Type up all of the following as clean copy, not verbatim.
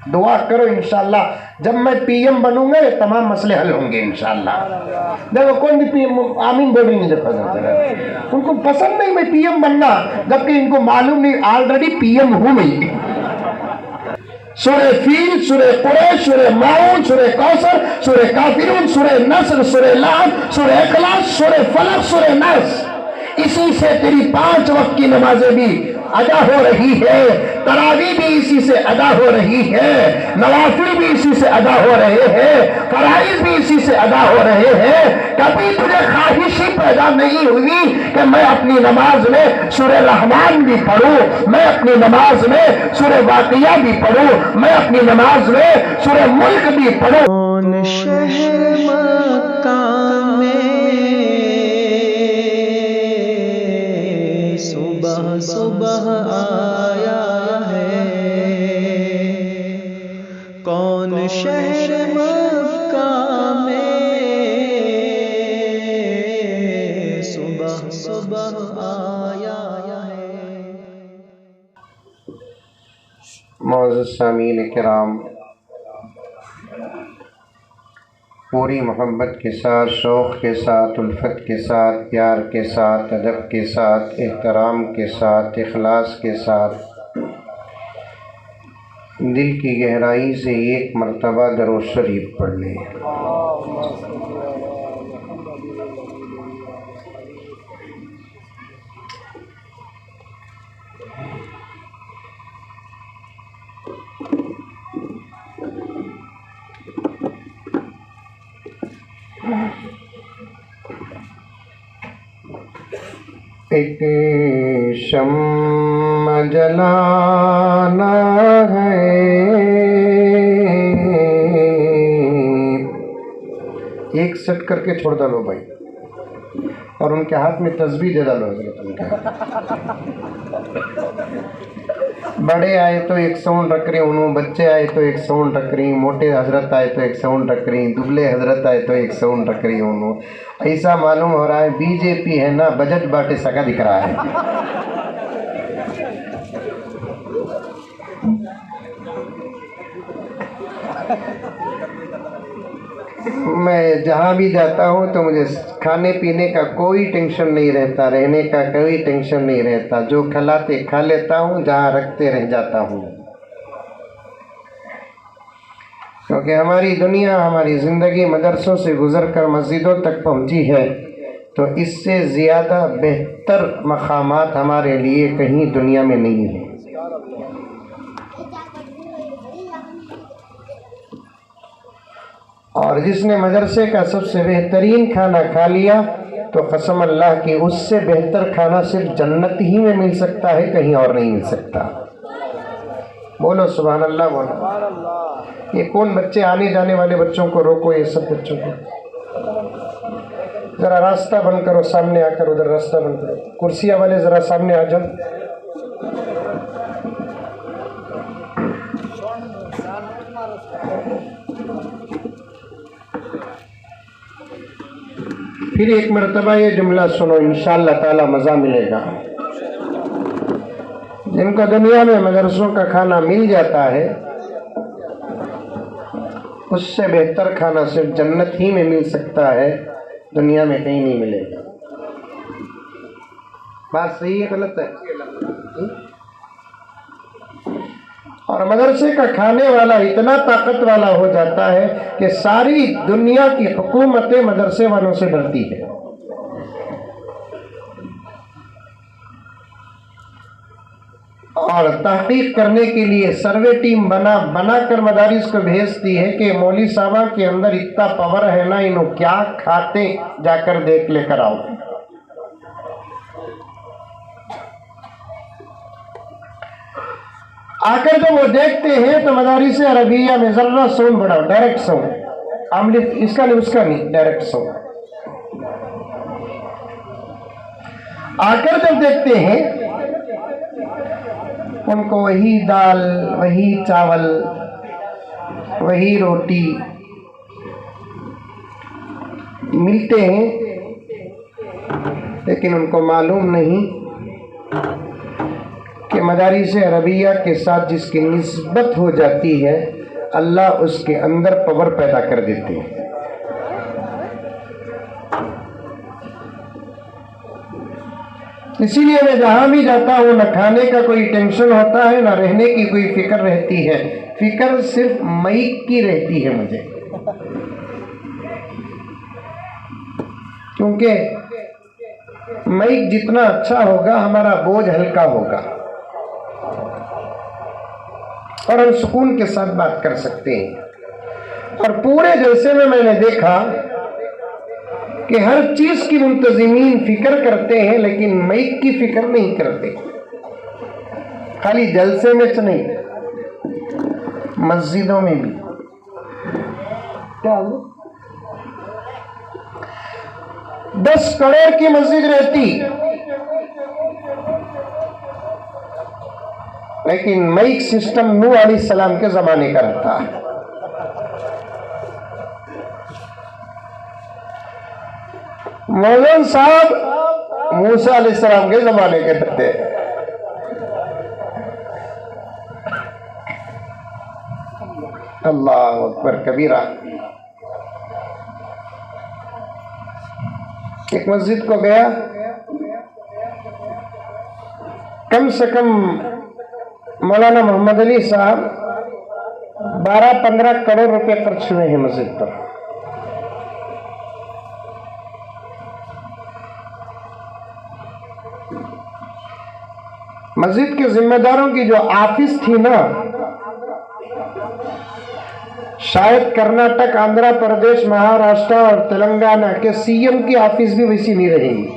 دعا کرو انشاءاللہ جب میں پی ایم بنوں گا یہ تمام مسئلے حل ہوں گے انشاءاللہ. دیکھو کوئی بھی پی ایم آمین بولیں گے جب پسند چلا, ان کو پسند نہیں میں پی ایم بننا, جبکہ ان کو معلوم نہیں آلریڈی پی ایم ہوں میں. سورہ فیل, سورہ قریش, سورہ ماؤن, سورہ کوثر, سورہ کافرون, سورہ نصر, سورہ لعب, سورہ اخلاص, سورہ فلق, سورہ ناس, اسی سے تیری 5 وقت کی نمازیں بھی ادا ہو رہی ہے, تراویح بھی اسی سے ادا ہو رہی ہے, نوافل بھی اسی سے ادا ہو رہے ہیں, فرائض بھی اسی سے ادا ہو رہے ہیں. کبھی تجھے خواہش ہی پیدا نہیں ہوئی کہ میں اپنی نماز میں سورہ رحمان بھی پڑھوں, میں اپنی نماز میں سورہ واقعہ بھی پڑھوں, میں اپنی نماز میں سورہ ملک بھی پڑھوں. کون شہر مکہ میں صبح صبح آیا ہے, کون شہر مکہ میں صبح صبح آیا ہے. معزز سامعین کرام, پوری محبت کے ساتھ, شوق کے ساتھ, الفت کے ساتھ, پیار کے ساتھ, ادب کے ساتھ, احترام کے ساتھ, اخلاص کے ساتھ, دل کی گہرائی سے ایک مرتبہ درود شریف پڑھ لیں. ایک شمع جلانا ہے, ایک سیٹ کر کے چھوڑ ڈالو بھائی, اور ان کے ہاتھ میں تسبیح دے ڈالو حضرت ان کے. بڑے آئے تو ایک ساؤنڈ رکھ رہی انہوں, بچے آئے تو ایک ساؤنڈ رکھ رہی, موٹے حضرت آئے تو ایک ساؤنڈ رکھ رہی, دبلے حضرت آئے تو ایک ساؤنڈ رکھ رہی انہوں. ایسا معلوم ہو رہا ہے بی جے پی ہے نا, بجٹ باٹے سکا دکھ رہا ہے. میں جہاں بھی جاتا ہوں تو مجھے کھانے پینے کا کوئی ٹینشن نہیں رہتا, رہنے کا کوئی ٹینشن نہیں رہتا, جو کھلاتے کھا لیتا ہوں, جہاں رکھتے رہ جاتا ہوں. کیونکہ ہماری دنیا, ہماری زندگی مدرسوں سے گزر کر مسجدوں تک پہنچی ہے, تو اس سے زیادہ بہتر مقامات ہمارے لیے کہیں دنیا میں نہیں ہیں. اور جس نے مدرسے کا سب سے بہترین کھانا کھا لیا تو قسم اللہ کی اس سے بہتر کھانا صرف جنت ہی میں مل سکتا ہے, کہیں اور نہیں مل سکتا. بولو سبحان اللہ, بولو. یہ کون بچے, آنے جانے والے بچوں کو روکو, یہ سب بچوں کو ذرا راستہ بند کرو, سامنے آ کر ادھر راستہ بند کرو. کرسیاں والے ذرا سامنے آ جاؤ. پھر ایک مرتبہ یہ جملہ سنو, انشاءاللہ تعالی مزہ ملے گا. جن کو دنیا میں مدرسوں کا کھانا مل جاتا ہے, اس سے بہتر کھانا صرف جنت ہی میں مل سکتا ہے, دنیا میں کہیں نہیں ملے گا. بات صحیح ہے غلط ہے؟ اور مدرسے کا کھانے والا اتنا طاقت والا ہو جاتا ہے کہ ساری دنیا کی حکومتیں مدرسے والوں سے ڈرتی ہے. اور تحقیق کرنے کے لیے سروے ٹیم بنا کر مدارس کو بھیجتی ہے کہ مولوی صاحبہ کے اندر اتنا پاور ہے نا, انہوں کیا کھاتے, جا کر دیکھ لے کر آؤ. آ کر جب وہ دیکھتے ہیں تو مدارس عربیہ میں ذرہ ساؤنڈ بڑھاؤ, ڈائریکٹ ساؤنڈ, اس کا نہیں اس کا نہیں, ڈائریکٹ ساؤنڈ. آ کر جب دیکھتے ہیں ان کو وہی دال, وہی چاول, وہی روٹی ملتے ہیں, لیکن ان کو معلوم نہیں کہ مدارس عربیہ کے ساتھ جس کی نسبت ہو جاتی ہے اللہ اس کے اندر پاور پیدا کر دیتے ہیں. اسی لیے میں جہاں بھی جاتا ہوں نہ کھانے کا کوئی ٹینشن ہوتا ہے نہ رہنے کی کوئی فکر رہتی ہے. فکر صرف مائک کی رہتی ہے مجھے، کیونکہ مائک جتنا اچھا ہوگا ہمارا بوجھ ہلکا ہوگا اور ہم سکون کے ساتھ بات کر سکتے ہیں. اور پورے جلسے میں نے دیکھا کہ ہر چیز کی منتظمین فکر کرتے ہیں لیکن مائک کی فکر نہیں کرتے. خالی جلسے میں تو نہیں، مسجدوں میں بھی. کیا 10 کروڑ کی مسجد رہتی لیکن مائک سسٹم نوح علیہ السلام کے زمانے کا رہتا ہے. مولانا صاحب موسیٰ علیہ السلام کے زمانے کے رہتے. اللہ اکبر کبیرہ. ایک مسجد کو گیا، کم سے کم مولانا محمد علی صاحب 12-15 کروڑ روپے خرچ ہوئے ہیں مسجد پر. مسجد کے ذمہ داروں کی جو آفس تھی نا، شاید کرناٹک، آندھرا پردیش، مہاراشٹر اور تلنگانہ کے سی ایم کی آفس بھی ویسی نہیں رہے گی.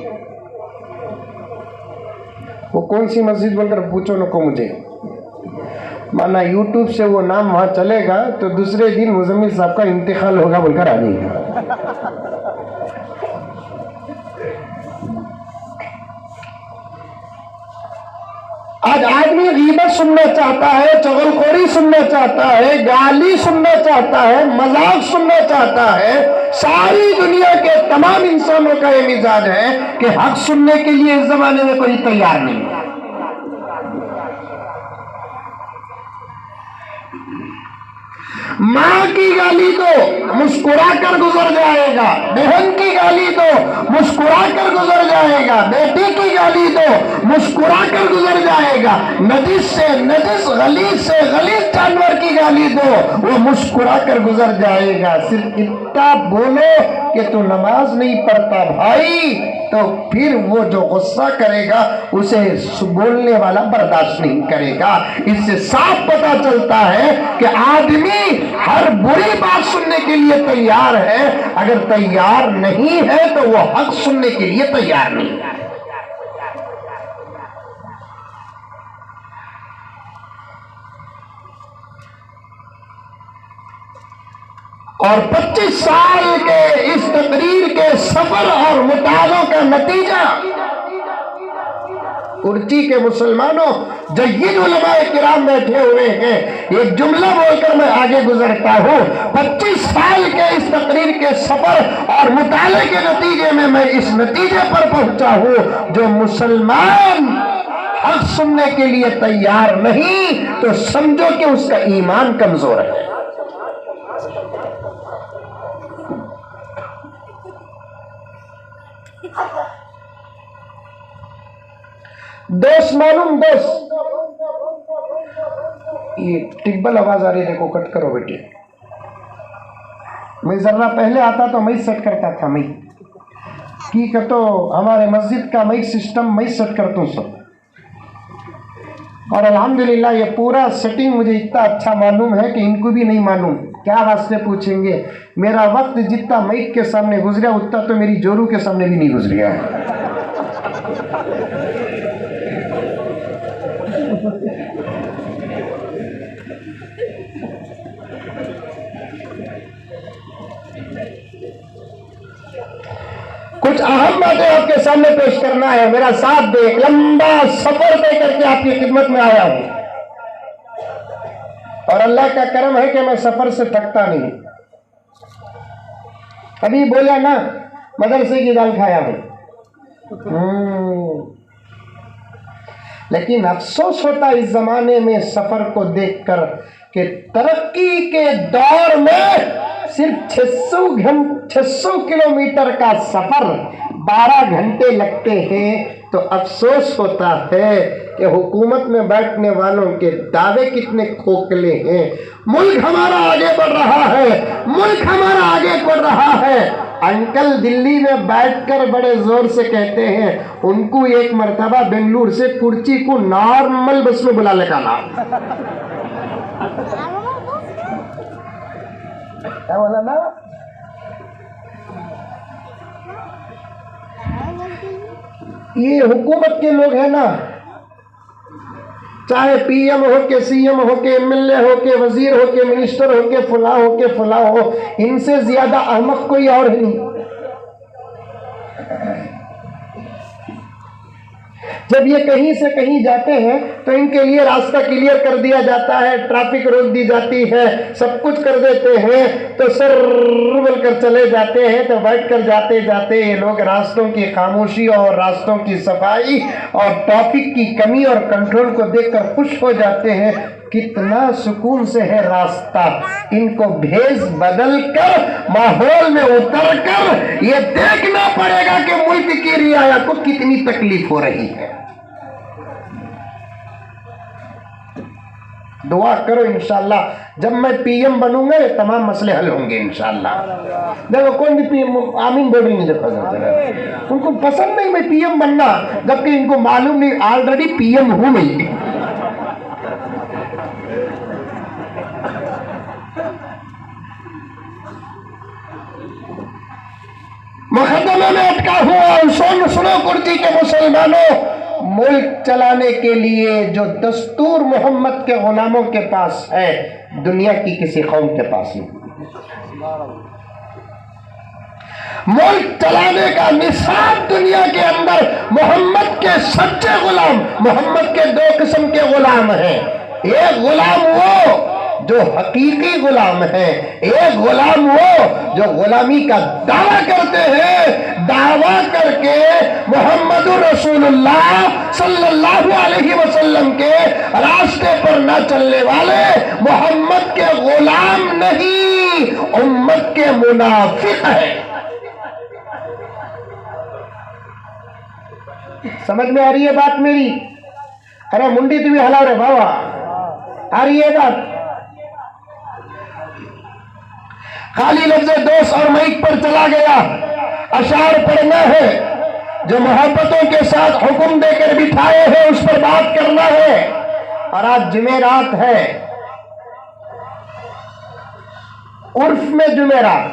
وہ کون سی مسجد بول کر پوچھو نہ کو مجھے، مانا یوٹیوب سے وہ نام وہاں چلے گا تو دوسرے دن مزمل صاحب کا انتقال ہوگا بول کر آ جائے گا. آج آدمی غیبت سننا چاہتا ہے، چغلخوری سننا چاہتا ہے، گالی سننا چاہتا ہے، مذاق سننا چاہتا ہے. ساری دنیا کے تمام انسانوں کا یہ مزاج ہے کہ حق سننے کے لیے اس زمانے میں کوئی تیار نہیں. ماں کی گالی دو مسکرا کر گزر جائے گا، بہن کی گالی دو مسکرا کر گزر جائے گا، بیٹی کی گالی دو مسکرا کر گزر جائے گا. نجس سے نجس، غلیظ سے غلیظ جانور کی گالی دو وہ مسکرا کر گزر جائے گا. صرف اتنا بولو کہ تو نماز نہیں پڑھتا بھائی، تو پھر وہ جو غصہ کرے گا اسے بولنے والا برداشت نہیں کرے گا. اس سے صاف پتہ چلتا ہے کہ آدمی ہر بری بات سننے کے لیے تیار ہے، اگر تیار نہیں ہے تو وہ حق سننے کے لیے تیار نہیں ہے. اور 25 سال کے اس تقریر کے سفر اور مطالعوں کا نتیجہ، ارچی کے مسلمانوں جید علماء کرام بیٹھے ہوئے ہیں. ایک جملہ بول کر میں آگے گزرتا ہوں. 25 سال کے اس تقریر کے سفر اور مطالعے کے نتیجے میں اس نتیجے پر پہنچا ہوں، جو مسلمان حق سننے کے لیے تیار نہیں تو سمجھو کہ اس کا ایمان کمزور ہے. دوست معلوم دوست، یہ ٹبل آواز آ رہی ہے، دیکھو کٹ کرو بیٹے. میں ذرا پہلے آتا تو میں سیٹ کرتا تھا، میں کی کرتو ہمارے مسجد کا مائک سسٹم میں سیٹ کرتا ہوں سب. اور الحمدللہ یہ پورا سیٹنگ مجھے اتنا اچھا معلوم ہے کہ ان کو بھی نہیں معلوم. کیا واسطے پوچھیں گے؟ میرا وقت جتنا مائک کے سامنے گزریا اتنا تو میری جورو کے سامنے بھی نہیں گزریا ہے. کچھ اہم باتیں آپ کے سامنے پیش کرنا ہے، میرا ساتھ دے. لمبا سفر طے کر کے آپ کی خدمت میں آیا ہوں اور اللہ کا کرم ہے کہ میں سفر سے تھکتا نہیں. ابھی بولا نا مدرسے کی دال کھایا ہوں. لیکن افسوس ہوتا اس زمانے میں سفر کو دیکھ کر کہ ترقی کے دور میں صرف 600 کلومیٹر کا سفر 12 گھنٹے لگتے ہیں، تو افسوس ہوتا ہے کہ حکومت میں بیٹھنے والوں کے دعوے کتنے کھوکھلے ہیں۔ ملک ہمارا آگے بڑھ رہا ہے، ملک ہمارا آگے بڑھ رہا ہے۔ انکل دلی میں بیٹھ کر بڑے زور سے کہتے ہیں ان کو ایک مرتبہ بنگلور سے کرچی کو نارمل بس میں بلا لے کا نام کیا بولا نا؟ یہ حکومت کے لوگ ہیں نا، چاہے پی ایم ہو کے سی ایم ہو کے ایم ایل اے ہو کے وزیر ہو کے منسٹر ہو کے فلاں ہو کے فلاں ہو، ان سے زیادہ احمق کوئی اور ہے نہیں۔ جب یہ کہیں سے کہیں جاتے ہیں تو ان کے لیے راستہ کلیئر کر دیا جاتا ہے، ٹریفک روک دی جاتی ہے، سب کچھ کر دیتے ہیں، تو سر بول کر چلے جاتے ہیں، تو بیٹھ کر جاتے جاتے یہ لوگ راستوں کی خاموشی اور راستوں کی صفائی اور ٹریفک کی کمی اور کنٹرول کو دیکھ کر خوش ہو جاتے ہیں۔ کتنا سکون سے ہے راستہ، ان کو بھیس بدل کر ماحول میں اتر کر یہ دیکھنا پڑے گا کہ ملک کی رعایا کو کتنی تکلیف ہو رہی ہے۔ دعا کرو انشاءاللہ جب میں پی ایم بنوں گا یہ تمام مسئلے حل ہوں گے انشاءاللہ۔ دیکھو کوئی بھی پی ایم آمین بول رہی نہیں، ان کو پسند نہیں میں پی ایم بننا، جبکہ ان کو معلوم نہیں آلریڈی پی ایم ہوں میں۔ مقدمے میں اٹکا ہوا سنو کرتی کے مسلمانوں، ملک چلانے کے لیے جو دستور محمد کے غلاموں کے پاس ہے دنیا کی کسی قوم کے پاس نہیں۔ ملک چلانے کا نصاب دنیا کے اندر محمد کے سچے غلام، محمد کے 2 قسم کے غلام ہیں۔ ایک غلام وہ جو حقیقی غلام ہے، ایک غلام وہ جو غلامی کا دعویٰ کرتے ہیں، دعویٰ کر کے محمد رسول اللہ صلی اللہ علیہ وسلم کے راستے پر نہ چلنے والے محمد کے غلام نہیں، امت کے منافق ہیں۔ سمجھ میں آ رہی ہے بات میری؟ ارے منڈی تو بھی ہلاو رہے بابا، آ رہی ہے بات؟ خالی لفظ دوست اور مائک پر چلا گیا، اشعار پڑھنا ہے، جو محبتوں کے ساتھ حکم دے کر بٹھائے ہیں اس پر بات کرنا ہے۔ اور آج جمعرات ہے، عرف میں جمعرات،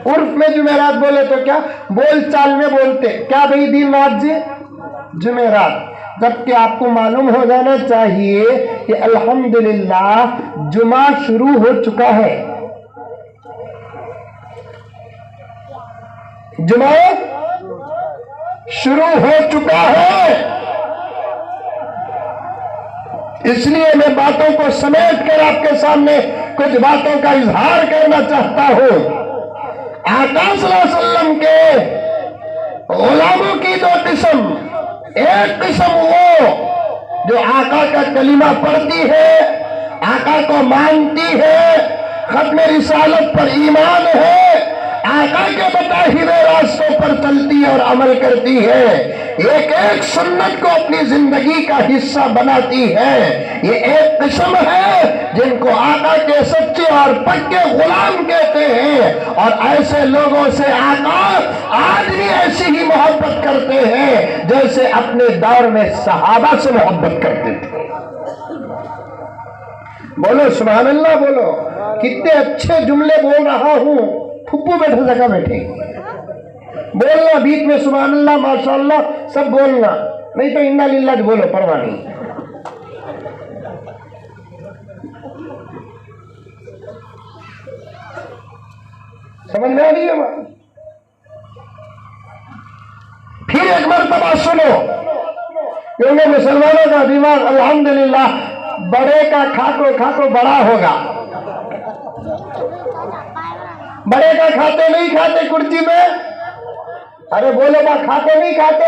عرف میں جمعرات بولے تو کیا بول چال میں بولتے کیا بھئی دن رات جی جمعرات، جبکہ آپ کو معلوم ہو جانا چاہیے کہ الحمدللہ جمعہ شروع ہو چکا ہے، جمعہ شروع ہو چکا ہے۔ اس لیے میں باتوں کو سمیٹ کر آپ کے سامنے کچھ باتوں کا اظہار کرنا چاہتا ہوں۔ آقا صلی اللہ علیہ وسلم کے غلاموں کی 2 قسم، ایک قسم وہ جو آقا کا کلمہ پڑھتی ہے، آقا کو مانتی ہے، ختم رسالت پر ایمان ہے، آقا کے بتائے ہوئے راستوں پر چلتی اور عمل کرتی ہے، ایک ایک سنت کو اپنی زندگی کا حصہ بناتی ہے۔ یہ ایک قسم ہے جن کو آقا کے سچے اور پکے غلام کہتے ہیں، اور ایسے لوگوں سے آقا آج بھی ایسی ہی محبت کرتے ہیں جیسے اپنے دور میں صحابہ سے محبت کرتے تھے۔ بولو سبحان اللہ، بولو، کتنے اچھے جملے بول رہا ہوں، پھپو بیٹھے جگہ بیٹھے بولنا، بیچ میں سبحان اللہ ماشاءاللہ سب بولنا، نہیں تو انا للہ بولو، پرواہ نہیں۔ سمجھ میں آ رہی ہے بات؟ پھر ایک مرتبہ سنو، کیونکہ مسلمانوں کا دماغ الحمدللہ بڑے کا کھاکو بڑا ہوگا، بڑے کا کھاتے نہیں کھاتے کرسی میں، ارے بولو با کھاتے نہیں کھاتے،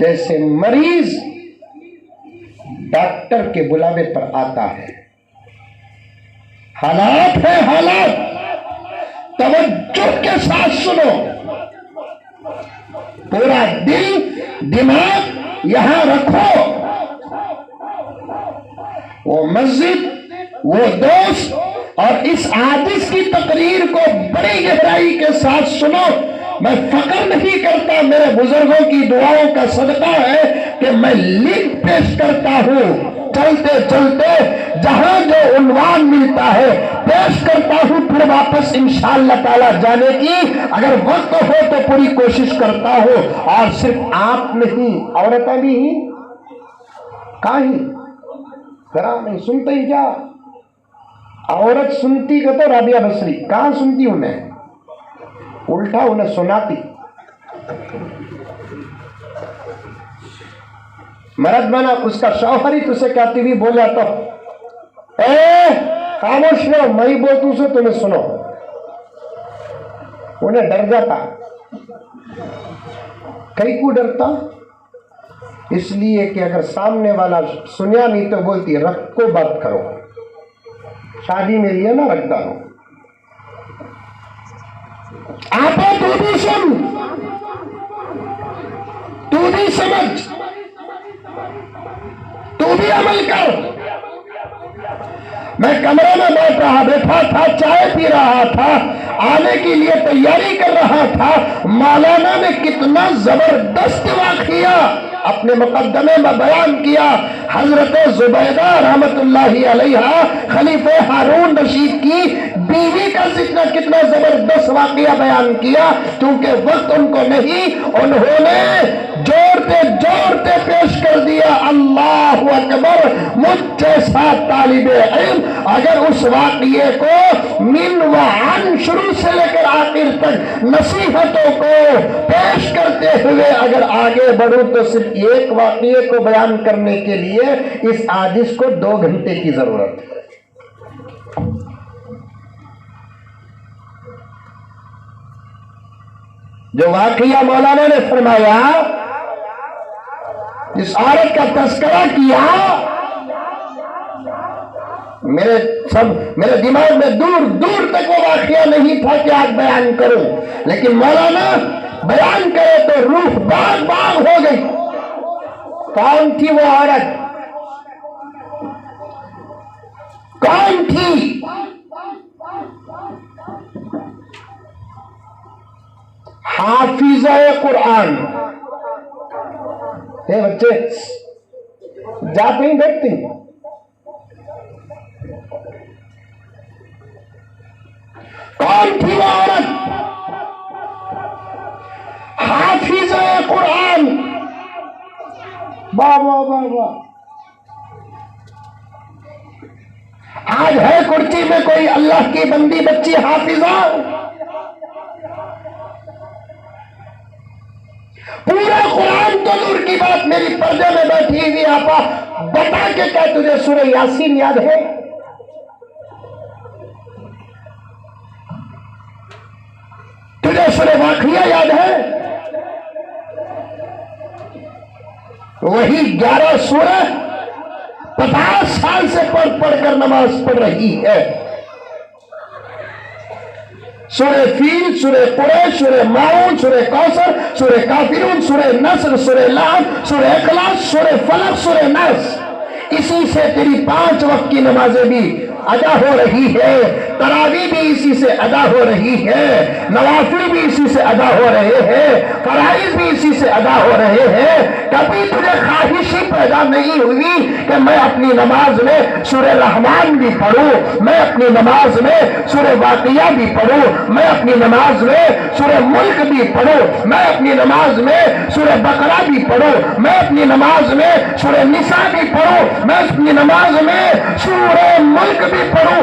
جیسے مریض ڈاکٹر کے بلاوے پر آتا ہے. حالات ہے حالات، توجہ کے ساتھ سنو. پورا دل دماغ یہاں رکھو. وہ مسجد، وہ دوست اور اس حادث کی تقریر کو بڑی گہرائی کے ساتھ سنو. میں فخر نہیں کرتا، میرے بزرگوں کی دعاؤں کا صدقہ ہے کہ میں لنک پیش کرتا ہوں. چلتے چلتے جہاں جو عنوان ملتا ہے پیش کرتا ہوں، پھر واپس انشاءاللہ تعالی جانے کی اگر وقت ہو تو پوری کوشش کرتا ہوں. اور صرف آپ نہیں، عورتیں بھی ہی کہاں ہی ذرا نہیں سنتے ہی کیا. عورت سنتی کا تو رابعہ بصری کہاں سنتی انہیں، الٹا انہیں سناتی. مرد بنا اس کا شوہر ہی تجھے کہتی بھی بول جاتا خاموش رہو، میں ہی بولتوں سے تمہیں سنو. انہیں ڈر جاتا. کئی کو ڈرتا؟ اس لیے کہ اگر سامنے والا سنیا نہیں تو بولتی رکھو بات کرو. شادی میں لیے نا رکھتا ہوں. آپ تو بھی سن، تو بھی سمجھ، تو بھی عمل کر. میں کمرے میں بیٹھا تھا، چائے پی رہا تھا، آنے کے لیے تیاری کر رہا تھا. مولانا نے کتنا زبردست واقعہ اپنے مقدمے میں بیان کیا. حضرت زبیدہ رحمت اللہ علیہ خلیفہ ہارون رشید کی بیوی کا کتنا زبردست واقعہ بیان کیا. کیونکہ وقت ان کو نہیں، انہوں نے جوڑتے جوڑتے پیش کر دیا. اللہ اکبر. مجھ جیسا طالب علم اگر اس واقعے کو من و عن شروع سے لے کر آخر تک نصیحتوں کو پیش کرتے ہوئے اگر آگے بڑھوں تو صرف ایک واقعے کو بیان کرنے کے لیے اس حادث کو 2 گھنٹے کی ضرورت ہے. جو واقعہ مولانا نے فرمایا، جس عورت کا تذکرہ کیا، میرے دماغ میں دور دور تک وہ واقعہ نہیں تھا کہ آج بیان کروں، لیکن مولانا بیان کرے تو روح باغ باغ ہو گئی. کون تھی وہ عورت؟ کون تھی؟ حافظہ قرآن. بچے جاتے ہی دیکھتے ہیں. کون تھی وہ عورت؟ حافظہ قرآن. واہ واہ واہ واہ. آج ہے کرسی میں کوئی اللہ کی بندی بچی حافظہ؟ پورا قرآن تو دور کی بات، میری پردے میں بیٹھی ہوئی آپا بتا کے کیا تجھے سورہ یاسین یاد ہے؟ تجھے سورہ واقعہ یاد ہے؟ وہی 11 سورہ 50 سال سے پڑھ کر نماز پڑھ رہی ہے. سورہ فیل، سورہ قریش، سورہ ماؤن، سورہ کوثر، سورہ کافرون، سورہ نصر، سورہ لعن، سورہ اخلاص، سورہ فلق، سورہ ناس. اسی سے تیری 5 وقت کی نمازیں بھی ادا ہو رہی ہے. تراویح بھی اسی سے ادا ہو رہی ہے. نوافل بھی اسی سے ادا ہو رہے ہیں. فرائض بھی اسی سے ادا ہو رہے ہیں. کبھی تجھے خواہش ہی پیدا نہیں ہوئی کہ میں اپنی نماز میں سورہ رحمان بھی پڑھوں، میں اپنی نماز میں سورہ واقعہ بھی پڑھوں، میں اپنی نماز میں سورہ ملک بھی پڑھوں، میں اپنی نماز میں سورہ بقرہ بھی پڑھوں، میں اپنی نماز میں سورہ نساء بھی پڑھوں، میں اپنی نماز میں سورہ ملک بھی پڑھوں.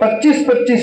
25-25,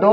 2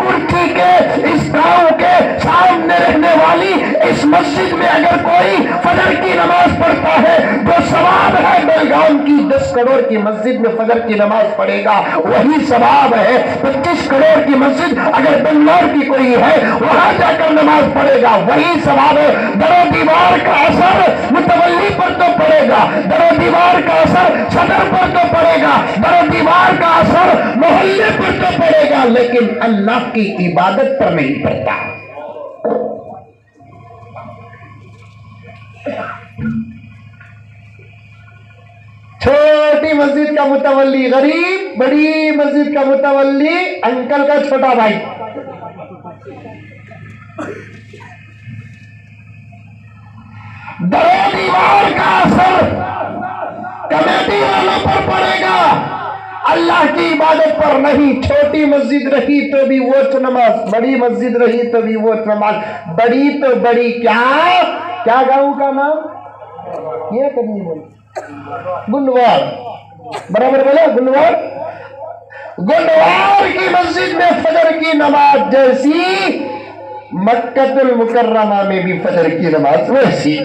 کرچی کے اس گاؤں کے سامنے رہنے والی اس مسجد میں اگر کوئی فجر کی نماز پڑھتا ہے جو ثواب ہے بیلگام کی 10 کروڑ کی مسجد میں فجر کی نماز پڑھے گا وہی ثواب ہے 25 کروڑ کی مسجد اگر بنگلور کی کوئی ہے وہاں جا کر نماز پڑھے گا وہی ثواب ہے. در و دیوار کا اثر متولی پر تو پڑے گا, در و دیوار کا اثر صدر پر تو پڑے گا, در و دیوار کا اثر محلے پر تو پڑے گا, لیکن اللہ کی عبادت پر نہیں پڑتا. چھوٹی مسجد کا متولی غریب, بڑی مسجد کا متولی انکل کا چھوٹا بھائی. در و دیوار کا اثر کمیٹی والوں پر پڑے گا, اللہ کی عبادت پر نہیں. چھوٹی مسجد رہی تو بھی وہ نماز, بڑی مسجد رہی تو بھی وہ نماز. بڑی تو بڑی کیا گاؤں کا نام یہ کرنی بولی گنوار, برابر بولا گنوار. گنوار کی مسجد میں فجر کی نماز جیسی مکہ المکرمہ میں بھی فجر کی نماز ویسی.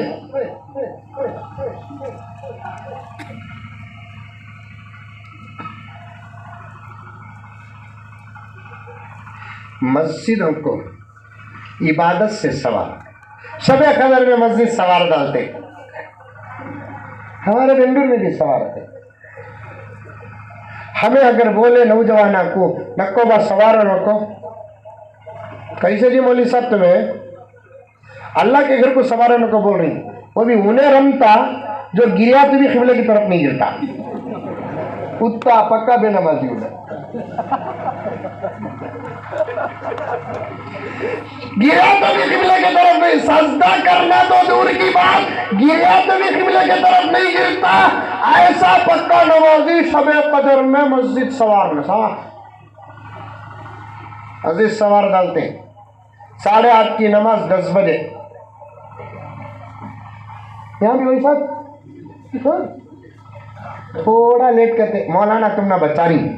مسجدوں کو عبادت سے سوار, شب قدر میں مسجد سوار ڈالتے, ہمارے بنڈور میں بھی سوار تھے. ہمیں اگر بولے نوجوانوں کو نکو با سوار رکھو, کیسے جی مولوی صاحب تمہیں اللہ کے گھر کو سوارنے کو بول رہی, وہ بھی انہیں رمتا جو گریا تو بھی قبلے کی طرف نہیں گرتا, کتا پکا بے نمازی ہوگا. گریا تو بھی قبلے کی طرف نہیں, سجدہ کرنا تو دور کی بات, گریا تو بھی قبلے کی طرف نہیں گرتا. ایسا پکا نمازی شب قدر میں مسجد سوار عزیز سوار ڈالتے ہیں. 8:30 کی نماز 10 بجے یہاں بھی وہی ساتھ تھوڑا لیٹ کرتے, مولانا تم نہ بچا رہی.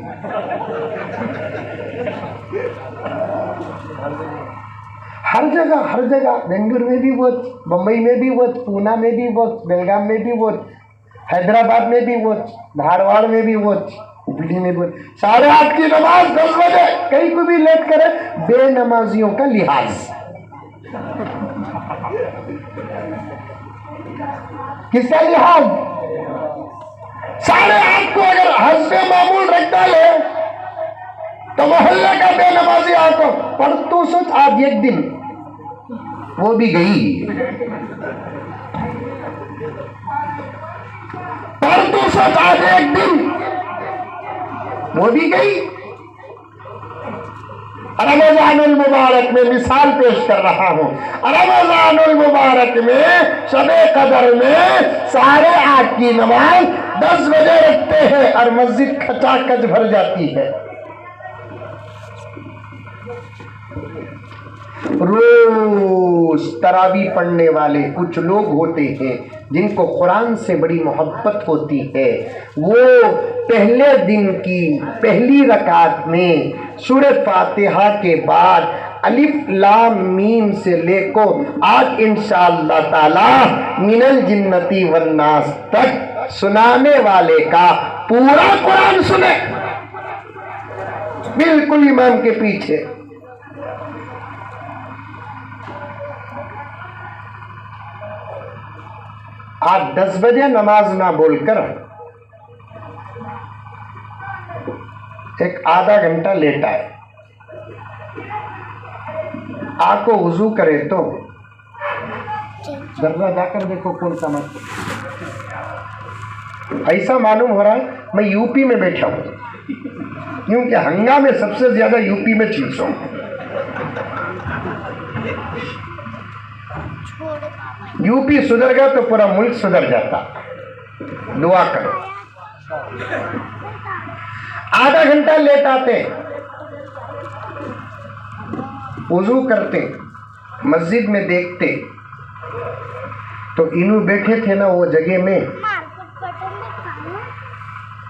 ہر جگہ بنگلور میں بھی بہت, بمبئی میں بھی بہت, پونا میں بھی بہت, بیلگام میں بھی بہت, حیدرآباد میں بھی بہت, دھارواڑ میں بھی بہت, ہبلی میں بہت. 8:30 کی نماز 10 بجے, کہیں کو بھی لیٹ کرے بے نمازیوں کا لحاظ. کس کا لحاظ؟ 8:30 کو اگر حسب معمول رکھ ڈالے تو محلے کا بے نمازی آپ کو پڑھتو سچ آج ایک دن وہ بھی گئی, پڑھتو سچ آج ایک دن وہ بھی گئی. رمضان المبارک میں مثال پیش کر رہا ہوں, رمضان المبارک میں شب قدر میں 8:30 کی نماز 10 بجے رکھتے ہیں اور مسجد کھچا کچ بھر جاتی ہے. روز تراویح پڑھنے والے کچھ لوگ ہوتے ہیں جن کو قرآن سے بڑی محبت ہوتی ہے. وہ پہلے دن کی پہلی رکعت میں سورہ فاتحہ کے بعد الف لام میم سے لے کو آج انشاءاللہ تعالی من الجنتی والناس تک سنانے والے کا پورا قرآن سنے, بالکل امام کے پیچھے. آپ 10 بجے نماز نہ بول کر ایک آدھا گھنٹہ لیٹ آئے, آپ کو وضو کرے تو ذرا جا کر دیکھو کون سا مت. ایسا معلوم ہو رہا ہے میں یو پی میں بیٹھا ہوں, کیونکہ ہنگامے سب سے زیادہ یو پی میں چیز ہوں. یو پی سدھر گیا تو پورا ملک سدھر جاتا. دعا کرو. آدھا گھنٹہ لیٹ آتے, وضو کرتے, مسجد میں دیکھتے تو انہوں بیٹھے تھے نا وہ جگہ میں,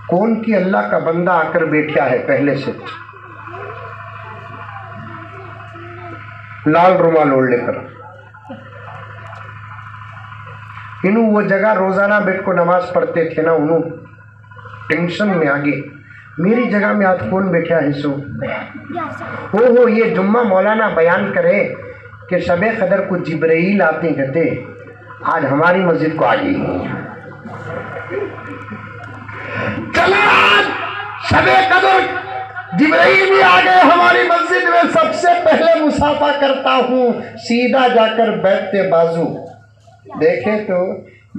کون کی اللہ کا بندہ آ کر بیٹھا ہے پہلے سے لال رومال اوڑھ لے کر، انہوں وہ جگہ روزانہ بیٹھ کو نماز پڑھتے تھے نا، انہوں ٹینشن میں آگے میری جگہ میں آج کون بیٹھا ہے سو ہو یہ جمعہ مولانا بیان کرے کہ شب قدر کو جبرائیل آتے کہتے آج ہماری مسجد کو آ گئی، چلا آج شب قدر جبرائیل بھی آ گئے ہماری مسجد میں، سب سے پہلے مصافحہ کرتا ہوں، سیدھا جا کر بیٹھتے بازو، دیکھے تو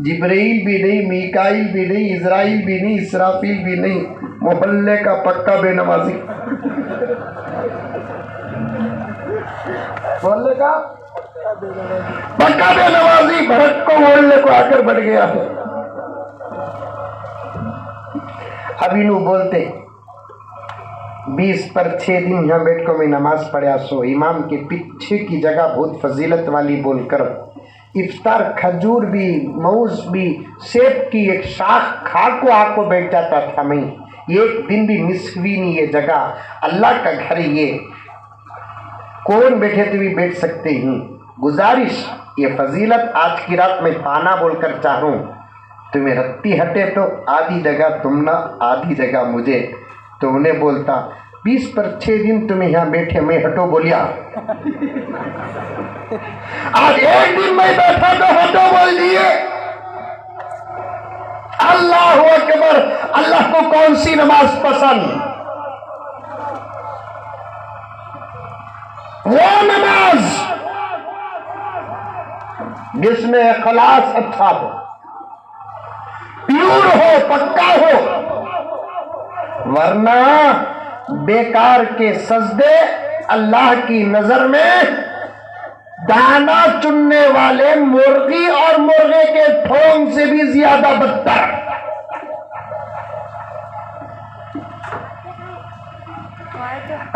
جبرائیل بھی نہیں، میکائیل بھی نہیں، اسرائیل بھی نہیں، اسرافیل بھی نہیں، محلے کا پکا بے نمازی، محلے کا پکا بے نمازی بھڑک کو محلے کو آ کر بڑھ گیا ہے۔ اب انہوں بولتے 20 پر 6 دن یہاں بیٹھ کو میں نماز پڑھیا سو امام کے پیچھے کی جگہ بہت فضیلت والی بول کر افطار کھجور بھی موز بھی سیب کی ایک شاخ کھا کو آ کو بیٹھ جاتا تھا، میں ایک دن بھی مس ہوئی نہیں، یہ جگہ اللہ کا گھر، یہ کون بیٹھے تو بھی بیٹھ سکتے ہیں، گزارش یہ فضیلت آج کی رات میں تانا بول کر چاہ رہا ہوں، تمہیں رتی ہٹے تو آدھی جگہ تم نہ آدھی جگہ مجھے، تو انہیں بولتا 20 پر 6 دن تمہیں یہاں بیٹھے میں ہٹو بولیا، آج ایک دن میں بیٹھا تو ہٹو بول دیے، اللہ اکبر۔ اللہ کو کون سی نماز پسند؟ وہ نماز جس میں اخلاص اچھا ہو، پیور ہو، پکا ہو، ورنہ بیکار کے سجدے اللہ کی نظر میں دانا چننے والے مرغی اور مرغے کے ٹھونگ سے بھی زیادہ بدتر۔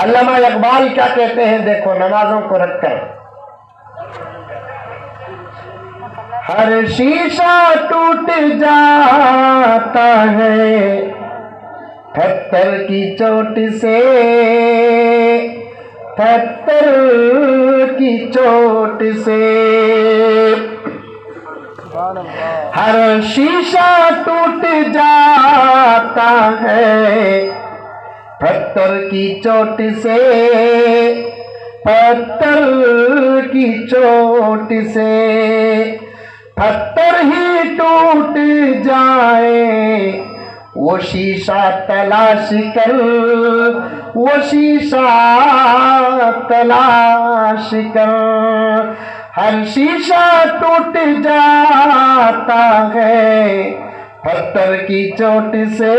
علامہ اقبال کیا کہتے ہیں دیکھو نمازوں کو رکھ کر، ہر شیشہ ٹوٹ جاتا ہے پتھر کی چوٹ سے، پتھر کی چوٹ سے، ہر شیشہ ٹوٹ جاتا ہے پتھر کی چوٹ سے، پتھر کی چوٹ سے، پتھر ہی ٹوٹ جائے وہ شیشہ تلاش کر، وہ شیشہ تلاش کر، ہر شیشہ ٹوٹ جاتا ہے پتھر کی چوٹ سے،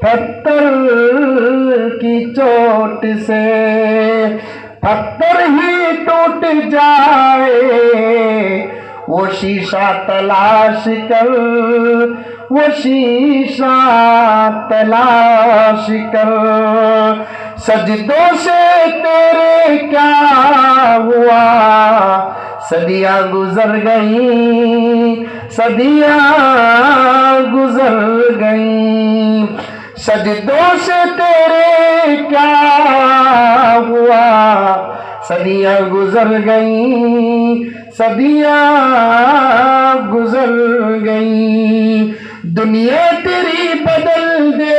پتھر کی چوٹ سے، پتھر ہی ٹوٹ جائے وہ شیشہ تلاش کر، وہ شیشہ تلاش کر، سجدوں سے تیرے کیا ہوا، صدیاں گزر گئیں، صدیاں گزر گئیں، سجدوں سے تیرے کیا ہوا، صدیاں گزر گئیں، صدیاں گزر گئیں، دنیا تیری بدل دے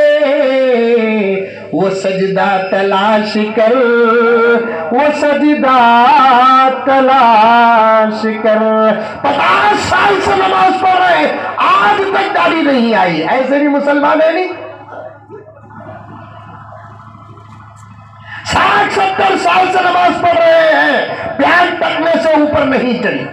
وہ سجدہ تلاش کر، وہ سجدہ تلاش کر۔ 50 سال سے نماز پڑھ رہے آج تک داڑھی نہیں آئی، ایسے بھی مسلمان ہے نہیں؟ 60-70 سال سے نماز پڑھ رہے ہیں، پیان ٹکنے سے اوپر نہیں چڑھی،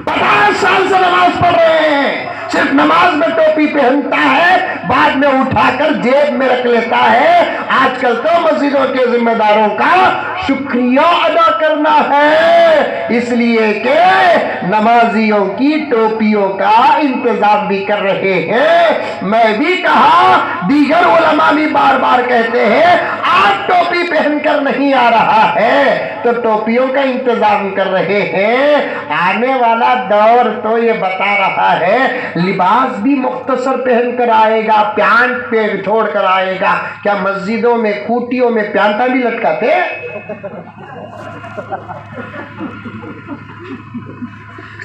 50 سال سے نماز پڑھ رہے ہیں، صرف نماز میں ٹوپی پہنتا ہے، بعد میں اٹھا کر جیب میں رکھ لیتا ہے۔ آج کل تو مسجدوں کے ذمہ داروں کا شکریہ ادا کرنا ہے، اس لیے کہ نمازیوں کی ٹوپیوں کا انتظام بھی کر رہے ہیں۔ میں بھی کہا، دیگر علماء بھی بار بار کہتے ہیں آپ ٹوپی پہن کر نہیں آ رہا ہے تو ٹوپیوں کا انتظام کر رہے ہیں۔ آنے والا دور تو یہ بتا رہا ہے لباس بھی مختصر پہن کر آئے گا، پیانٹ پہ چھوڑ کر آئے گا۔ کیا مسجدوں میں کھوٹیوں میں پیانٹا بھی لٹکاتے؟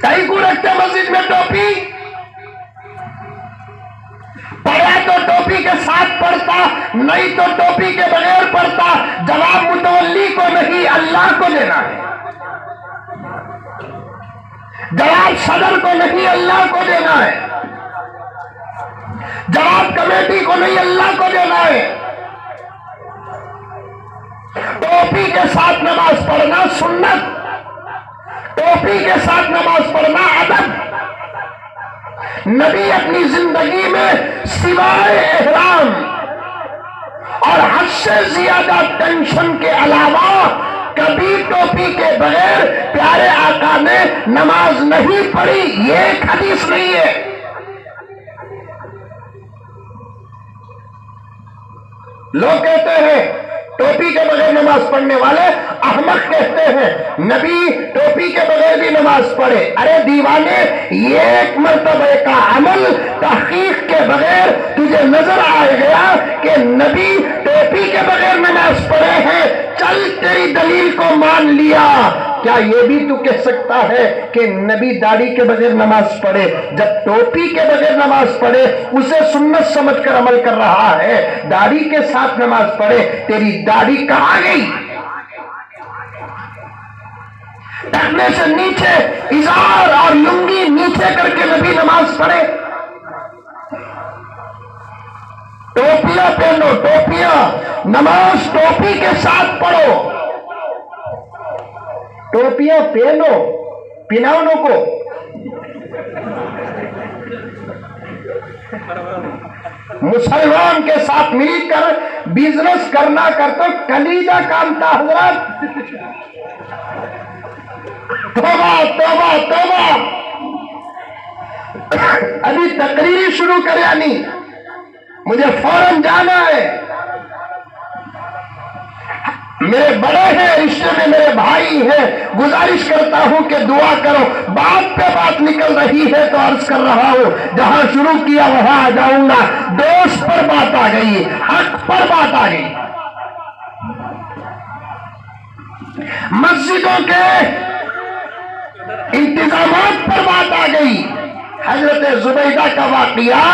کئی کو رکھتے مسجد میں ٹوپی؟ پڑھا تو ٹوپی کے ساتھ پڑھتا، نہیں تو ٹوپی کے بغیر پڑھتا۔ جواب متولی کو نہیں، اللہ کو دینا ہے۔ جواب صدر کو نہیں، اللہ کو دینا ہے۔ جواب کمیٹی کو نہیں، اللہ کو دینا ہے۔ ٹوپی کے ساتھ نماز پڑھنا سنت، ٹوپی کے ساتھ نماز پڑھنا ادب۔ نبی اپنی زندگی میں سوائے احرام اور حد سے زیادہ ٹینشن کے علاوہ کبھی ٹوپی کے بغیر پیارے آقا نے نماز نہیں پڑھی، یہ ایک حدیث نہیں ہے۔ لوگ کہتے ہیں ٹوپی کے بغیر نماز پڑھنے والے احمق کہتے ہیں نبی ٹوپی کے بغیر بھی نماز پڑھے۔ ارے دیوانے، یہ ایک مرتبہ کا عمل تحقیق کے بغیر تجھے نظر آ گیا کہ نبی ٹوپی کے بغیر نماز پڑھے ہیں، چل تیری دلیل کو مان لیا۔ کیا یہ بھی تو کہہ سکتا ہے کہ نبی داڑھی کے بغیر نماز پڑھے؟ جب ٹوپی کے بغیر نماز پڑھے اسے سنت سمجھ کر عمل کر رہا ہے، داڑھی کے ساتھ نماز پڑھے، تیری داڑھی کہاں گئی؟ ٹکنے سے نیچے ازار اور لنگی نیچے کر کے نبی نماز پڑھے۔ ٹوپیاں پہنو، ٹوپیاں، نماز ٹوپی کے ساتھ پڑھو۔ ٹوپیاں پہنو، پناؤنوں کو مسلمان کے ساتھ مل کر بزنس کرنا کرتا کلیجہ کامتا حضرات۔ توبہ توبہ توبہ، ابھی تقریر شروع کر یعنی مجھے فوراً جانا ہے۔ میرے بڑے ہیں رشتے میں، میرے بھائی ہیں، گزارش کرتا ہوں کہ دعا کرو۔ بات پہ بات نکل رہی ہے تو عرض کر رہا ہوں جہاں شروع کیا وہاں آ جاؤں گا۔ دوست پر بات آ گئی، حق پر بات آ گئی، مسجدوں کے انتظامات پر بات آ گئی۔ حضرت زبیدہ کا واقعہ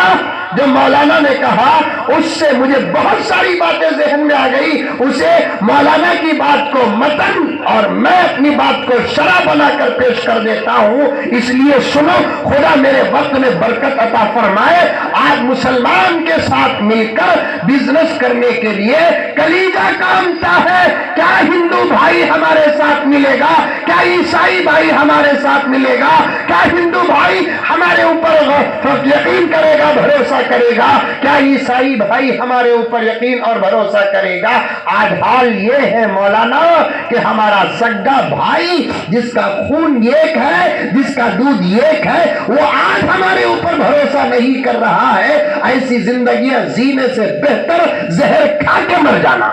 جو مولانا نے کہا اس سے مجھے بہت ساری باتیں ذہن میں آ گئی۔ اسے مولانا کی بات کو متن اور میں اپنی بات کو شرح بنا کر پیش کر دیتا ہوں، اس لیے سنو، خدا میرے وقت میں برکت عطا فرمائے۔ آج مسلمان کے ساتھ مل کر بزنس کرنے کے لیے کلیجہ کامتا ہے۔ کیا ہندو بھائی ہمارے ساتھ ملے گا؟ کیا عیسائی بھائی ہمارے ساتھ ملے گا؟ کیا ہندو بھائی ہمارے اوپر یقین کرے گا، بھروسہ کرے گا؟ کیا عیسائی بھائی ہمارے اوپر یقین اور بھروسہ کرے گا؟ آج حال یہ ہے مولانا کہ ہمارا سگا بھائی جس کا خون ایک ہے، جس کا دودھ ایک ہے، وہ آج ہمارے اوپر بھروسہ نہیں کر رہا ہے۔ ایسی زندگیاں جینے سے بہتر زہر کھا کے مر جانا۔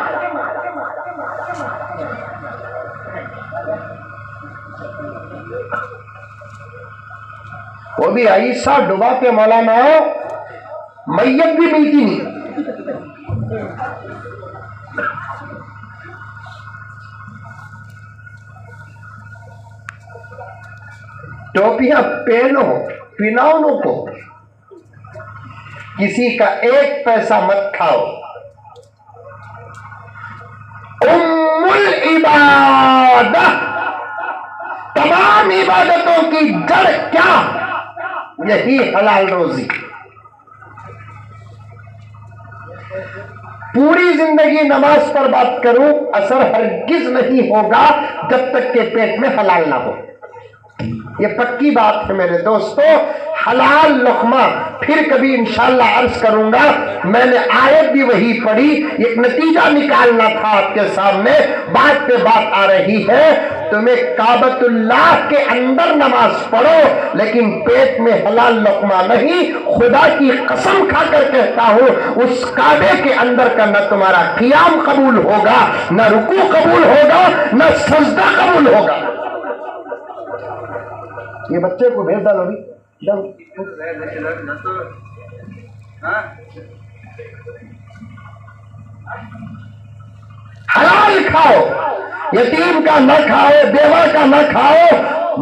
وہ بھی عیسیٰ ڈبا کے مولانا میت بھی ملتی نہیں۔ ٹوپیاں پہنو، پناؤنوں کو، کسی کا ایک پیسہ مت کھاؤ۔ ام العبادہ، تمام عبادتوں کی جڑ کیا؟ یہی حلال روزی۔ پوری زندگی نماز پر بات کروں، اثر ہرگز نہیں ہوگا جب تک کہ پیٹ میں حلال نہ ہو۔ یہ پکی بات ہے میرے دوستو. حلال لقمہ پھر کبھی انشاءاللہ عرض کروں گا. میں نے آیت بھی وہی پڑھی, ایک نتیجہ نکالنا تھا آپ کے سامنے. بات پہ بات آ رہی ہے, تمہیں کعبۃ اللہ کے اندر نماز پڑھو لیکن پیٹ میں حلال لقمہ نہیں. خدا کی قسم کھا کر کہتا ہوں, اس کعبے کے اندر کا نہ تمہارا قیام قبول ہوگا, نہ رکوع قبول ہوگا, نہ سجدہ قبول ہوگا. یہ بچے کو بھیج ڈالو بھی. حلال کھاؤ, یتیم کا نہ کھاؤ, بیوہ کا نہ کھاؤ,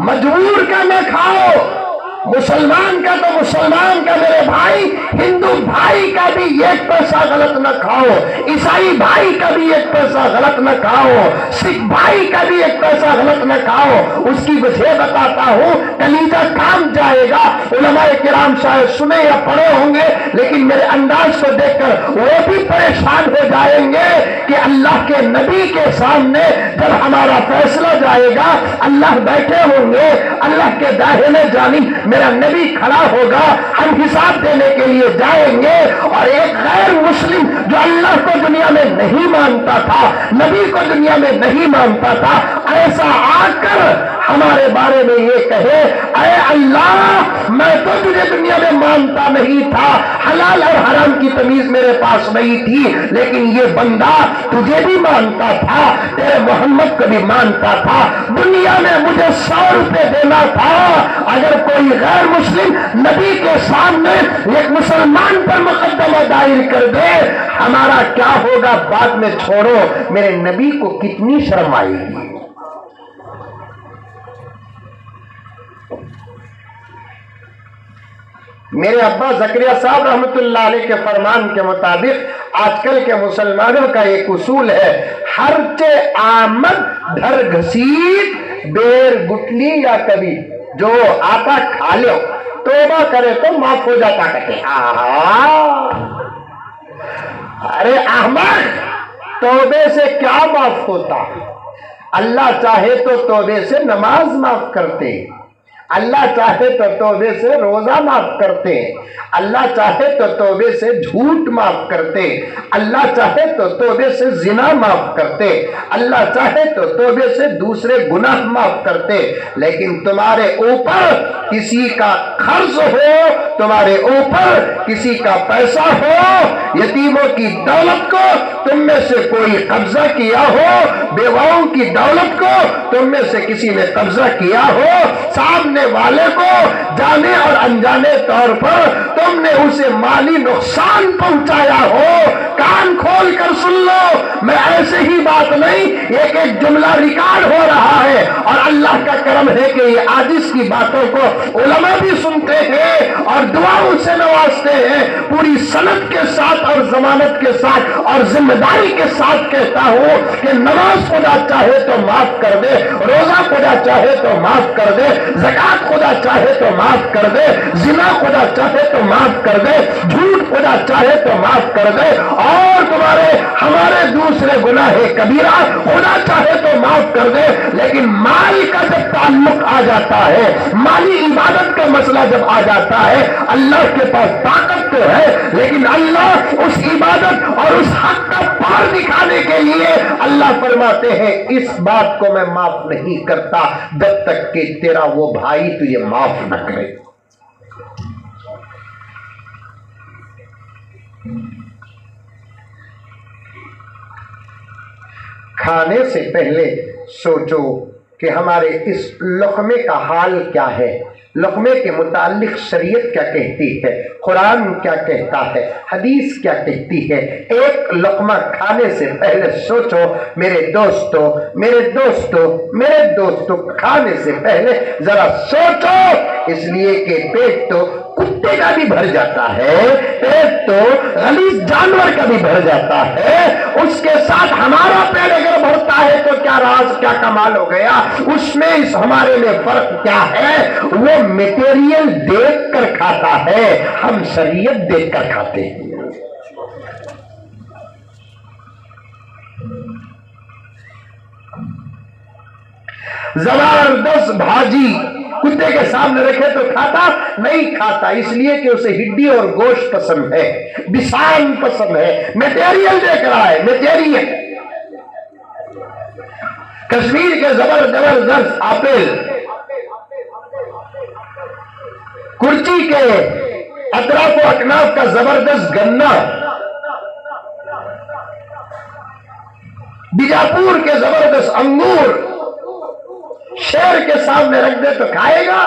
مجبور کا نہ کھاؤ. مسلمان کا تو مسلمان کا میرے بھائی, ہندو بھائی کا بھی ایک پیسہ غلط نہ کھاؤ, عیسائی بھائی کا بھی ایک پیسہ غلط نہ کھاؤ, سکھ بھائی کا بھی ایک پیسہ غلط نہ کھاؤ. اس کی وجہ بتاتا ہوں, کلیجہ کام جائے گا. علماء کرام شاید سنے یا پڑھے ہوں گے, لیکن میرے انداز کو دیکھ کر وہ بھی پریشان ہو جائیں گے کہ اللہ کے نبی کے سامنے جب ہمارا فیصلہ جائے گا, اللہ بیٹھے ہوں گے, اللہ کے داہنے جانب میرا نبی کھڑا ہوگا, ہم حساب دینے کے لیے جائیں گے. اور ایک غیر مسلم جو اللہ کو دنیا میں نہیں مانتا تھا, نبی کو دنیا میں نہیں مانتا تھا, ایسا آ کر ہمارے بارے میں یہ کہے, اے اللہ میں تو تجھے دنیا میں مانتا نہیں تھا, حلال اور حرام کی تمیز میرے پاس نہیں تھی, لیکن یہ بندہ تجھے بھی مانتا تھا, تیرے محمد کو بھی مانتا تھا, دنیا میں مجھے 100 روپے دینا تھا. اگر کوئی غیر مسلم نبی کے سامنے ایک مسلمان پر مقدمہ دائر کر دے, ہمارا کیا ہوگا بعد میں چھوڑو, میرے نبی کو کتنی شرم آئی گی. میرے ابا زکریا صاحب رحمت اللہ علیہ کے فرمان کے مطابق آج کل کے مسلمانوں کا ایک اصول ہے, ہرچے آمد دھر گھسیٹ بیر گٹلی یا کبھی جو آتا کھا لو, توبہ کرے تو معاف ہو جاتا. کہتے ارے احمد, توبے سے کیا معاف ہوتا؟ اللہ چاہے تو توبے سے نماز معاف کرتے, اللہ چاہے تو توبے سے روزہ معاف کرتے, اللہ چاہے تو توبے سے جھوٹ معاف کرتے, اللہ چاہے تو توبے سے زنا معاف کرتے, اللہ چاہے تو توبے سے دوسرے گناہ معاف کرتے. لیکن تمہارے اوپر کسی کا قرض ہو, تمہارے اوپر کسی کا پیسہ ہو, یتیموں کی دولت کو تم میں سے کوئی قبضہ کیا ہو, بیواؤں کی دولت کو تم میں سے کسی نے قبضہ کیا ہو, سامنے والے کو جانے اور انجانے طور پر تم نے اسے مالی نقصان پہنچایا ہو, کان کھول کر سن لو, میں ایسے ہی بات نہیں, ایک ایک جملہ ریکارڈ ہو رہا ہے. اور اللہ کا کرم ہے کہ یہ عاجز کی باتوں کو علماء بھی سنتے ہیں اور دعاؤں سے نوازتے ہیں. پوری سند کے ساتھ اور ضمانت کے ساتھ اور ذمہ داری کے ساتھ کہتا ہوں کہ نماز خدا چاہے تو معاف کر دے, روزہ خدا چاہے تو معاف کر دے, زکات خدا چاہے تو معاف کر دے, زنا خدا چاہے تو معاف کر دے, جھوٹ خدا چاہے تو معاف کر دے, اور تمہارے ہمارے دوسرے گناہ کبیرہ خدا چاہے تو معاف کر دے. لیکن مال کا جب تعلق آ جاتا ہے, مالی عبادت کا مسئلہ جب آ جاتا ہے, اللہ کے پاس طاقت تو ہے, لیکن اللہ اس عبادت اور اس حق کا پار دکھانے کے لیے اللہ فرماتے ہیں اس بات کو میں معاف نہیں کرتا جب تک کہ تیرا وہ بھائی تجھے معاف نہ کرے. کھانے سے پہلے سوچو کہ ہمارے اس لقمے کا حال کیا ہے, لقمے کے متعلق شریعت کیا کہتی ہے, قرآن کیا کہتا ہے, حدیث کیا کہتی ہے. ایک لقمہ کھانے سے پہلے سوچو میرے دوستو, میرے دوستو, میرے دوستو, کھانے سے پہلے ذرا سوچو, اس لیے کہ پیٹ تو کتے کا بھی بھر جاتا ہے, پیٹ تو غلیظ جانور کا بھی بھر جاتا ہے, اس کے ساتھ ہمارا پیٹ اگر بھرتا ہے تو کیا راز کیا کمال ہو گیا. اس میں اس ہمارے میں فرق کیا ہے, وہ میٹیریل دیکھ کر کھاتا ہے, ہم شریعت دیکھ کر کھاتے ہیں. زبردست بھاجی کتے کے سامنے رکھے تو کھاتا نہیں کھاتا، اس لیے کہ اسے ہڈی اور گوشت پسند ہے، بسان پسند ہے، میٹیریل دیکھ رہا ہے، میٹیریل۔ کشمیر کے زبردست آپل، کرچی کے اطراف و اکناف کا زبردست گنا، بیجاپور کے زبردست انگور شیر کے سامنے رکھ دے تو کھائے گا؟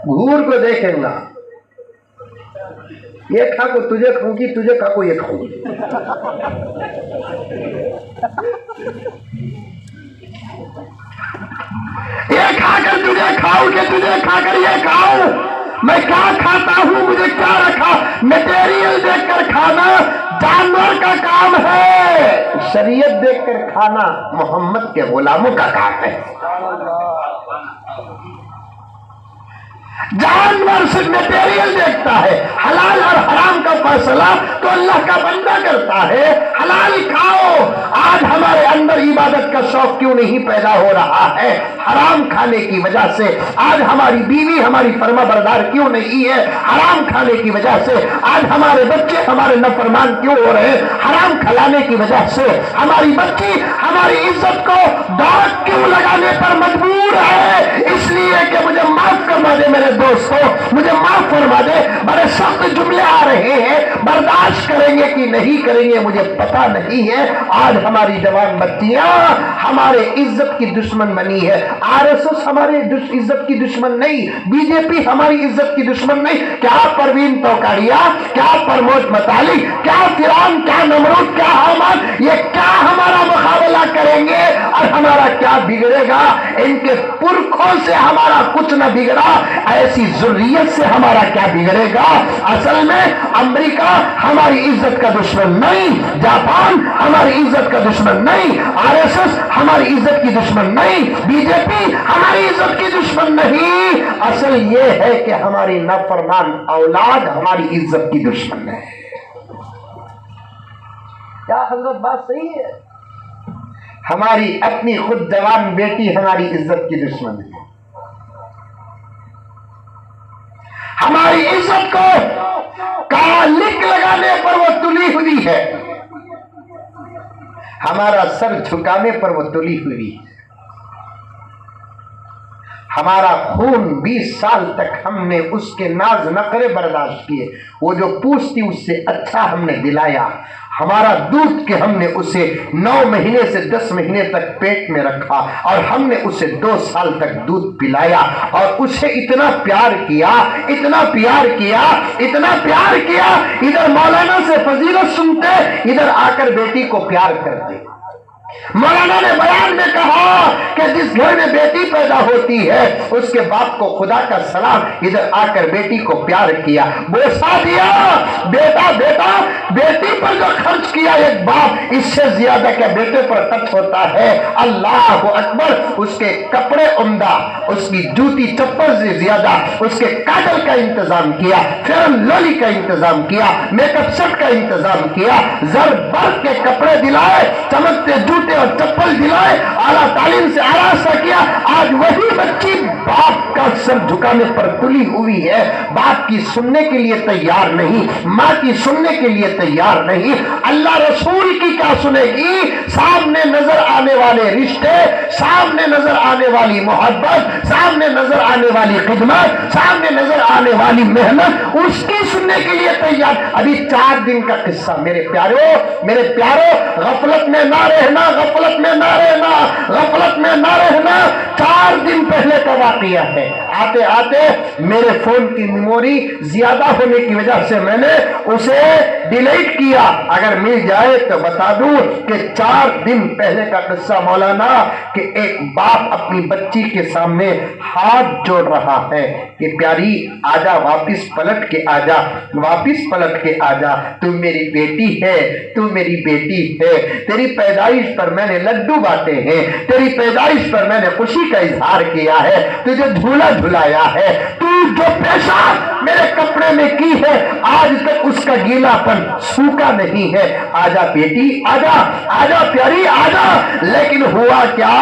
گور کو دیکھیں گا، یہ کھا کو تجھے کھاؤں گی، تجھے کھا کو یہ کھاؤں گی۔ یہ کھا کر تجھے کھاؤں کہ تجھے کھا کر یہ کھاؤں؟ میں کیا کھاتا ہوں، مجھے کیا رکھا؟ میٹیریل دیکھ کر کھانا جانور کا کام ہے، شریعت دیکھ کر کھانا محمد کے غلاموں کا کام ہے۔ جانور صرف میٹیریل دیکھتا ہے، حلال اور حرام کا فیصلہ تو اللہ کا بندہ کرتا ہے۔ حلال کھاؤ، آج ہمارے اندر عبادت کا شوق کیوں نہیں پیدا ہو رہا ہے؟ حرام کھانے کی وجہ سے۔ آج ہماری بیوی ہماری فرما بردار کیوں نہیں ہے؟ حرام کھانے کی وجہ سے۔ آج ہمارے بچے ہمارے نافرمان کیوں ہو رہے ہیں؟ حرام کھلانے کی وجہ سے۔ ہماری بچی ہماری عزت کو داغ کیوں لگانے پر مجبور ہے؟ اس لیے کہ مجھے معاف کروا دے میرے دوستو، مجھے معاف فرما دے، بڑے سخت جملے آ رہے ہیں، برداشت کریں گے کہ نہیں کریں گے مجھے پتا نہیں ہے۔ آج ہماری جوان بچیاں ہمارے عزت کی دشمن بنی ہے۔ آر ایس ایس ہمارے عزت کی دشمن نہیں، بی جے پی ہماری عزت کی دشمن نہیں۔ کیا پروین توکاڑیا، کیا پرمود متالی، کیا فرعون، کیا نمرود، کیا حامان، یہ کیا ہمارا مقابلہ کریں گے اور ہمارا کیا بگڑے گا؟ ان کے پرکھوں سے ہمارا کچھ نہ بگڑا، ایسی ذریت سے ہمارا کیا بگڑے گا؟ اصل میں امریکہ ہماری عزت کا دشمن نہیں، جاپان ہماری عزت کا دشمن نہیں، آر ایس ایس ہماری عزت کی دشمن نہیں، بی جے پی ہماری عزت کی دشمن نہیں۔ اصل یہ ہے کہ ہماری نافرمان اولاد ہماری عزت کی دشمن ہے۔ کیا حضرت بات صحیح ہے؟ ہماری اپنی خود جوان بیٹی ہماری عزت کی دشمن ہے۔ ہماری عزت کو کالک لگانے پر وہ تلی ہوئی ہے، ہمارا سر جھکانے پر وہ تلی ہوئی ہے۔ ہمارا خون 20 سال تک ہم نے اس کے ناز نخرے برداشت کیے، وہ جو پوچھتی اس سے اچھا ہم نے دلایا۔ ہمارا دودھ کہ ہم نے اسے 9 مہینے سے 10 مہینے تک پیٹ میں رکھا اور ہم نے اسے 2 سال تک دودھ پلایا اور اسے اتنا پیار کیا، اتنا پیار کیا، اتنا پیار کیا، ادھر مولانا سے فضیلت سنتے، ادھر آ کر بیٹی کو پیار کرتے۔ مولانا نے بیان میں کہا کہ جس گھر میں بیٹی پیدا ہوتی ہے اس کے باپ کو خدا کا سلام، ادھر آ کر بیٹی کو پیار کیا، بوسا دیا۔ بیٹا بیٹا بیٹی پر جو خرچ کیا ایک باپ، اس سے زیادہ کیا بیٹے پر خرچ ہوتا ہے؟ اللہ اکبر۔ اس کے کپڑے عمدہ، اس کی جوتی چپل سے زیادہ اس کے کاجل کا انتظام کیا، فیئر لولی کا انتظام کیا، میک اپ سیٹ کا انتظام کیا، زر برق کے کپڑے دلائے، چمکتے جوتے اور چپل دلائے، اعلیٰ تعلیم سے آراستہ کیا۔ آج وہی بچی باپ کا سر جھکانے پر تلی ہوئی ہے، باپ کی سننے کے لیے تیار نہیں، ماں کی سننے کے لیے تیار نہیں، اللہ رسول کی کیا سنے گی؟ سامنے نظر آنے والے رشتے، سامنے نظر آنے والی محبت، سامنے نظر آنے والی خدمت، سامنے نظر آنے والی محنت، اس کی سننے کے لیے تیار۔ ابھی 4 دن کا قصہ میرے پیارو، غفلت میں نہ رہنا، غفلت میں نہ رہنا، غفلت میں نہ رہنا۔ 4 دن پہلے کا واقعہ ہے۔ آتے آتے میرے فون کی میموری زیادہ ہونے کی وجہ سے میں نے اسے ڈیلیٹ کیا، اگر مل جائے تو بتا دوں کہ 4 دن پہلے کا قصہ مولانا، کہ ایک باپ اپنی بچی کے سامنے ہاتھ جوڑ رہا ہے کہ پیاری آجا، واپس پلٹ کے آجا، واپس پلٹ کے آجا، تو میری بیٹی ہے، تو میری بیٹی ہے، تیری پیدائش پر میں نے لڈو بانٹے ہیں، تیری پیدائش پر میں نے خوشی کا اظہار کیا ہے، تجھے جھولا جھلایا ہے، تو جو پیشہ میرے کپڑے میں کی ہے، آج تک اس کا گیلا پن سوکھا نہیں ہے۔ آجا بیٹی، آجا، آجا پیاری، آجا۔ لیکن ہوا کیا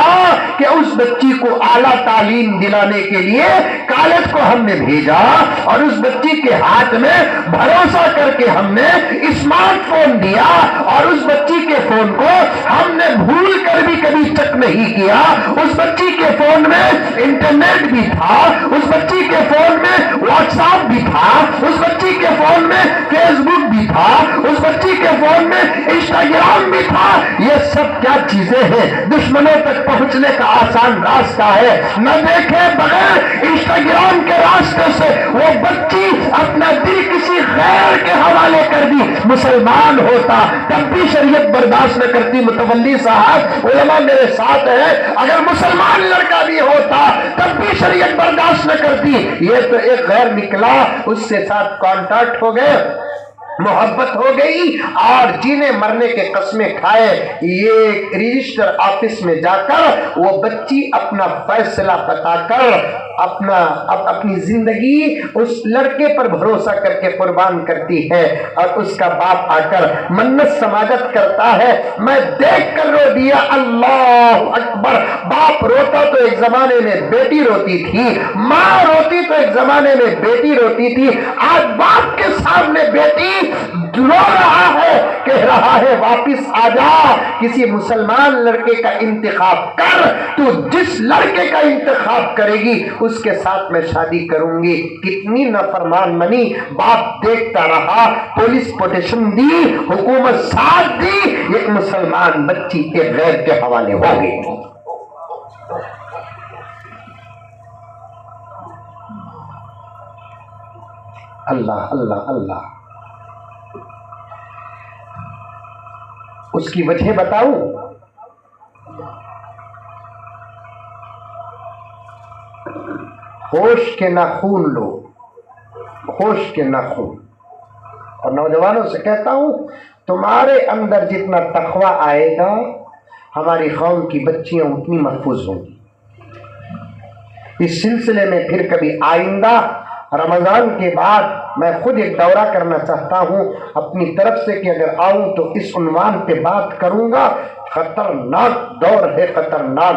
کہ اس بچی کو اعلیٰ تعلیم دلانے کے لیے کالج کو ہم نے بھیجا، اور اس بچی کے ہاتھ میں بھروسہ کر کے ہم نے اسمارٹ فون دیا، اور اس بچی کے فون کو ہم نے بھول کر بھی کبھی چیک نہیں کیا۔ اس بچی کے فون میں انٹرنیٹ بھی تھا، اس بچی کے فون میں واٹس ایپ بھی تھا، اس بچی کے فون میں فیس بک بھی تھا، اس بچی کے فون میں انسٹاگرام بھی تھا۔ یہ سب کیا چیزیں ہیں؟ دشمنوں تک پہنچنے کا آسان راستہ ہے۔ نہ دیکھے بغیر انسٹاگرام کے راستے سے وہ بچی اپنا دل کسی غیر کے حوالے کر دی۔ مسلمان ہوتا تب بھی شریعت برداشت نہ کرتی۔ متولی صاحب، علماء میرے ساتھ ہے، اگر مسلمان لڑکا بھی ہوتا تب بھی شریعت برداشت نہ کرتی۔ یہ تو ایک غیر نکلا، اس سے ساتھ کانٹیکٹ ہو گئے، محبت ہو گئی، اور جینے مرنے کے قسمیں کھائے۔ یہ رجسٹر آفس میں جا کر وہ بچی اپنا فیصلہ بتا کر اپنی زندگی اس لڑکے پر بھروسہ کر کے قربان کرتی ہے، اور اس کا باپ آ کر منت سماجت کرتا ہے۔ میں دیکھ کر رو دیا، اللہ اکبر۔ باپ روتا تو ایک زمانے میں بیٹی روتی تھی، ماں روتی تو ایک زمانے میں بیٹی روتی تھی۔ آج باپ کے سامنے بیٹی رو رہا ہے، کہہ رہا ہے واپس آ جا، کسی مسلمان لڑکے کا انتخاب کر، تو جس لڑکے کا انتخاب کرے گی اس کے ساتھ میں شادی کروں گی۔ کتنی نافرمان منی، باپ دیکھتا رہا، پولیس پوٹیشن دی، حکومت ساتھ دی، ایک مسلمان بچی ایک غیر کے حوالے ہو گئی۔ اللہ اللہ اللہ۔ اس کی وجہ بتاؤں؟ ہوش کے نہ خون لو، ہوش کے نہ خون۔ اور نوجوانوں سے کہتا ہوں، تمہارے اندر جتنا تقویٰ آئے گا ہماری قوم کی بچیاں اتنی محفوظ ہوں گی۔ اس سلسلے میں پھر کبھی آئندہ رمضان کے بعد میں خود ایک دورہ کرنا چاہتا ہوں اپنی طرف سے، کہ اگر آؤں تو اس عنوان پہ بات کروں گا۔ خطرناک دور ہے، خطرناک